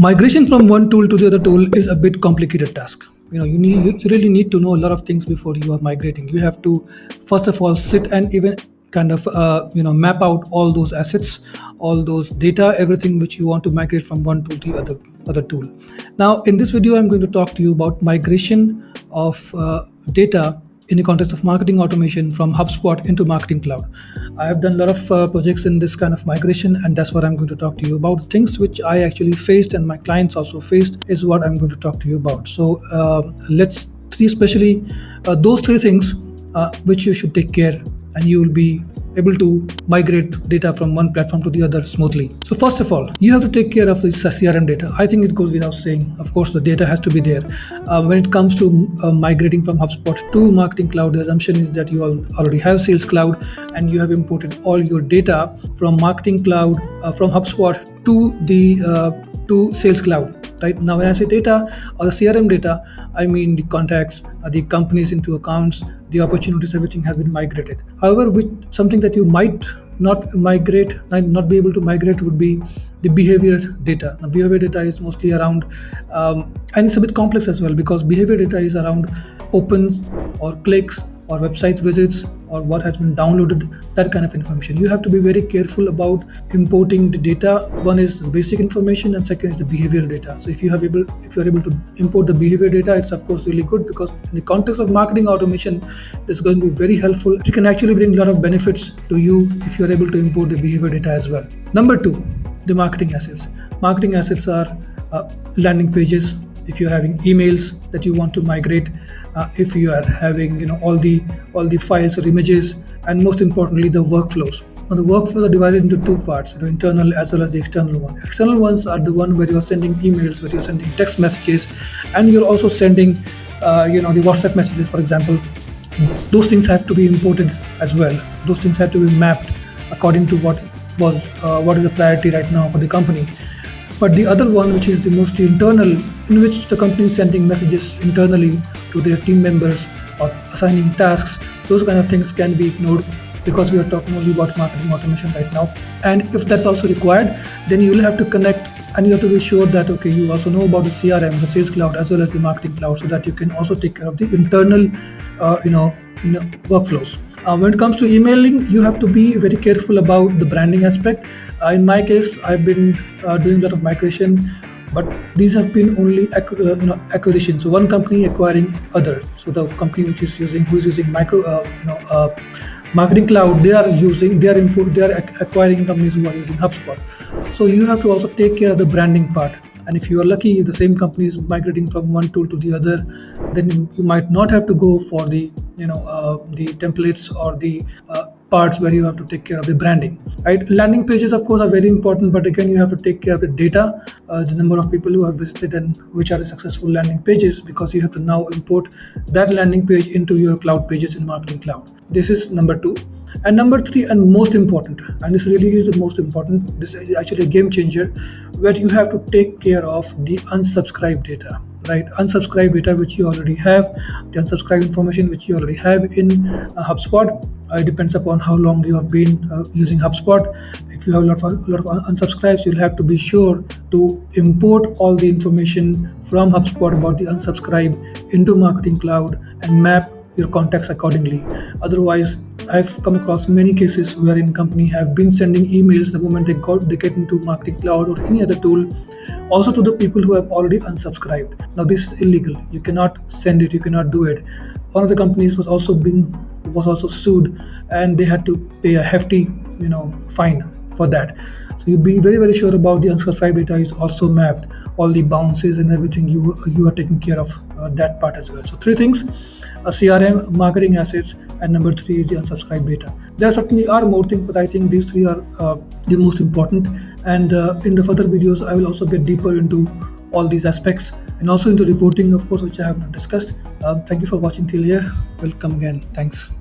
Migration from one tool to the other tool is a bit complicated task. You really need to know a lot of things before you are migrating. You have to first of all sit and even kind of map out all those assets, all those data, everything which you want to migrate from one tool to the other tool. Now in this video I'm going to talk to you about migration of data in the context of marketing automation from HubSpot into Marketing Cloud. I have done a lot of projects in this kind of migration, and that's what I'm going to talk to you about. The things which I actually faced and my clients also faced is what I'm going to talk to you about. So let's especially those three things which you should take care, and you will be able to migrate data from one platform to the other smoothly. So first of all, you have to take care of the CRM data. I think it goes without saying. Of course, the data has to be there. When it comes to migrating from HubSpot to Marketing Cloud, the assumption is that you already have Sales Cloud and you have imported all your data from Marketing Cloud, from HubSpot to Sales Cloud. Right now, when I say data or the CRM data, I mean the contacts, the companies into accounts, the opportunities, everything has been migrated. However, something that you might not be able to migrate would be the behavior data. Now, behavior data is mostly around, and it's a bit complex as well, because behavior data is around opens or clicks or website visits or what has been downloaded, that kind of information. You have to be very careful about importing the data. One is the basic information and second is the behavior data. So if you are able to import the behavior data, it's of course really good, because in the context of marketing automation, it's going to be very helpful. It can actually bring a lot of benefits to you if you are able to import the behavior data as well. Number two, the marketing assets. Marketing assets are landing pages. If you're having emails that you want to migrate, if you are having all the files or images, and most importantly the workflows. Now the workflows are divided into two parts, the internal as well as the external one. External ones are the one where you're sending emails, where you're sending text messages, and you're also sending the WhatsApp messages, for example. Those things have to be imported as well. Those things have to be mapped according to what is the priority right now for the company. But the other one, which is the mostly internal, in which the company is sending messages internally to their team members or assigning tasks, those kind of things can be ignored, because we are talking only about marketing automation right now. And if that's also required, then you will have to connect, and you have to be sure that you also know about the CRM, the Sales Cloud, as well as the Marketing Cloud, so that you can also take care of the internal workflows. When it comes to emailing, you have to be very careful about the branding aspect. In my case, I've been doing a lot of migration, but these have been only acquisitions. So one company acquiring other. So the company who is using Marketing Cloud, they are acquiring companies who are using HubSpot. So you have to also take care of the branding part. And if you are lucky, the same company is migrating from one tool to the other, then you might not have to go for the templates or the parts where you have to take care of the branding. Right? Landing pages, of course, are very important, but again, you have to take care of the data, the number of people who have visited and which are the successful landing pages, because you have to now import that landing page into your cloud pages in Marketing Cloud. This is number two. And number three, and most important, and this really is the most important, this is actually a game changer, where you have to take care of the unsubscribed data. Right, unsubscribed data which you already have, the unsubscribed information which you already have in HubSpot. It depends upon how long you have been using HubSpot. If you have a lot of unsubscribes, you'll have to be sure to import all the information from HubSpot about the unsubscribe into Marketing Cloud and map your contacts accordingly. Otherwise, I've come across many cases wherein company have been sending emails the moment they get into Marketing Cloud or any other tool, also to the people who have already unsubscribed. Now this is illegal. You cannot send it. You cannot do it. One of the companies was also sued, and they had to pay a hefty fine for that. So you be very, very sure about the unsubscribed data is also mapped, all the bounces and everything. You are taking care of that part as well. So three things: CRM, marketing assets, and number three is the unsubscribed data. There certainly are more things, but I think these three are the most important. And in the further videos, I will also get deeper into all these aspects, and also into reporting, of course, which I have not discussed. Thank you for watching till here. Welcome again. Thanks.